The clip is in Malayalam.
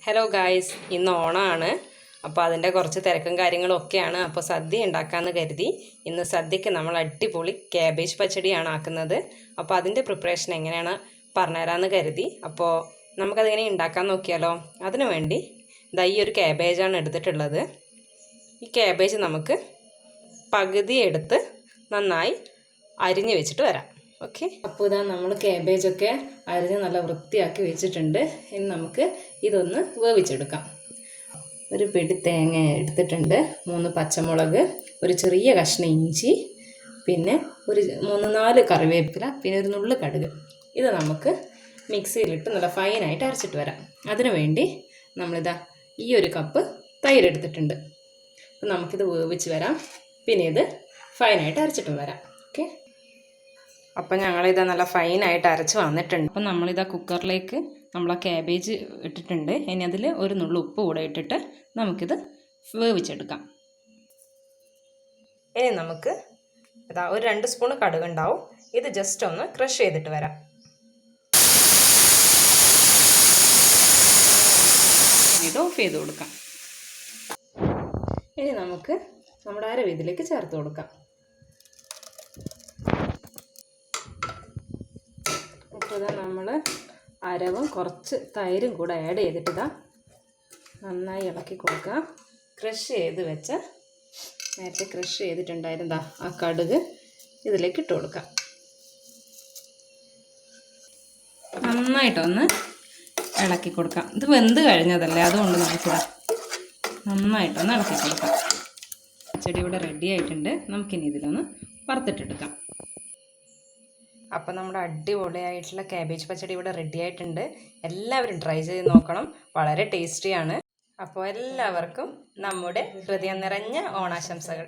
ഹലോ ഗായ്സ്, ഇന്ന് ഓണമാണ്. അപ്പോൾ അതിൻ്റെ കുറച്ച് തിരക്കും കാര്യങ്ങളും ഒക്കെയാണ്. അപ്പോൾ സദ്യ ഉണ്ടാക്കാമെന്ന് കരുതി. ഇന്ന് സദ്യക്ക് നമ്മൾ അടിപൊളി കാബേജ് പച്ചടിയാണ് ആക്കുന്നത്. അപ്പോൾ അതിൻ്റെ പ്രിപ്പറേഷൻ എങ്ങനെയാണ് പറഞ്ഞുതരാമെന്ന് കരുതി. അപ്പോൾ നമുക്കതെങ്ങനെ ഉണ്ടാക്കാൻ നോക്കിയാലോ. അതിനു വേണ്ടി ഈ ഒരു കാബേജാണ് എടുത്തിട്ടുള്ളത്. ഈ കാബേജ് നമുക്ക് പകുതി എടുത്ത് നന്നായി അരിഞ്ഞ് വെച്ചിട്ട് വരാം. ഓക്കെ, അപ്പോൾ ഇതാ നമ്മൾ കാബേജൊക്കെ അരിഞ്ഞ് നല്ല വൃത്തിയാക്കി വെച്ചിട്ടുണ്ട്. ഇനി നമുക്ക് ഇതൊന്ന് വേവിച്ചെടുക്കാം. ഒരു പിടി തേങ്ങ എടുത്തിട്ടുണ്ട്, 3 പച്ചമുളക്, ഒരു ചെറിയ കഷ്ണം ഇഞ്ചി, പിന്നെ ഒരു 3-4 കറിവേപ്പില, പിന്നെ ഒരു നുള്ളു കടുക്. ഇത് നമുക്ക് മിക്സിയിലിട്ട് നല്ല ഫൈനായിട്ട് അരച്ചിട്ട് വരാം. അതിനു വേണ്ടി നമ്മളിതാ ഈ ഒരു കപ്പ് തൈര് എടുത്തിട്ടുണ്ട്. അപ്പോൾ നമുക്കിത് വേവിച്ച് വരാം, പിന്നെ ഇത് ഫൈനായിട്ട് അരച്ചിട്ട് വരാം. ഓക്കെ, അപ്പം ഞങ്ങളിത് നല്ല ഫൈനായിട്ട് അരച്ച് വന്നിട്ടുണ്ട്. അപ്പം നമ്മളിതാ കുക്കറിലേക്ക് നമ്മൾ ആ കാബേജ് ഇട്ടിട്ടുണ്ട്. ഇനി അതിൽ ഒരു നുള്ളു ഉപ്പ് കൂടെ ഇട്ടിട്ട് നമുക്കിത് വേവിച്ചെടുക്കാം. ഇനി നമുക്ക് ഇതാ ഒരു 2 സ്പൂൺ കടുക് ഉണ്ടാവും. ഇത് ജസ്റ്റ് ഒന്ന് ക്രഷ് ചെയ്തിട്ട് വരാം. ഇത് ഓഫ് ചെയ്ത് കൊടുക്കാം. ഇനി നമുക്ക് നമ്മുടെ അരവ് ഇതിലേക്ക് ചേർത്ത് കൊടുക്കാം. ഇതാ നമ്മൾ അരവും കുറച്ച് തൈരും കൂടെ ആഡ് ചെയ്തിട്ട് നന്നായി ഇളക്കി കൊടുക്കുക. ക്രഷ് ചെയ്ത് വെച്ച നേരത്തെ ക്രഷ് ചെയ്തിട്ടുണ്ടായിരുന്ന ആ കടുക് ഇതിലേക്ക് ഇട്ട് കൊടുക്കാം. നന്നായിട്ടൊന്ന് ഇളക്കി കൊടുക്കാം. ഇത് വെന്ത് കഴിഞ്ഞതല്ലേ, അതുകൊണ്ട് നമുക്കിതാ നന്നായിട്ടൊന്ന് ഇളക്കി കൊടുക്കാം. പച്ചടി ഇവിടെ റെഡി ആയിട്ടുണ്ട്. നമുക്കിനി ഇതിലൊന്ന് വറുത്തിട്ടെടുക്കാം. അപ്പോൾ നമ്മുടെ അടിപൊളിയായിട്ടുള്ള കാബേജ് പച്ചടി ഇവിടെ റെഡി ആയിട്ടുണ്ട്. എല്ലാവരും ട്രൈ ചെയ്ത് നോക്കണം, വളരെ ടേസ്റ്റിയാണ്. അപ്പോൾ എല്ലാവർക്കും നമ്മുടെ ഹൃദയം നിറഞ്ഞ ഓണാശംസകൾ.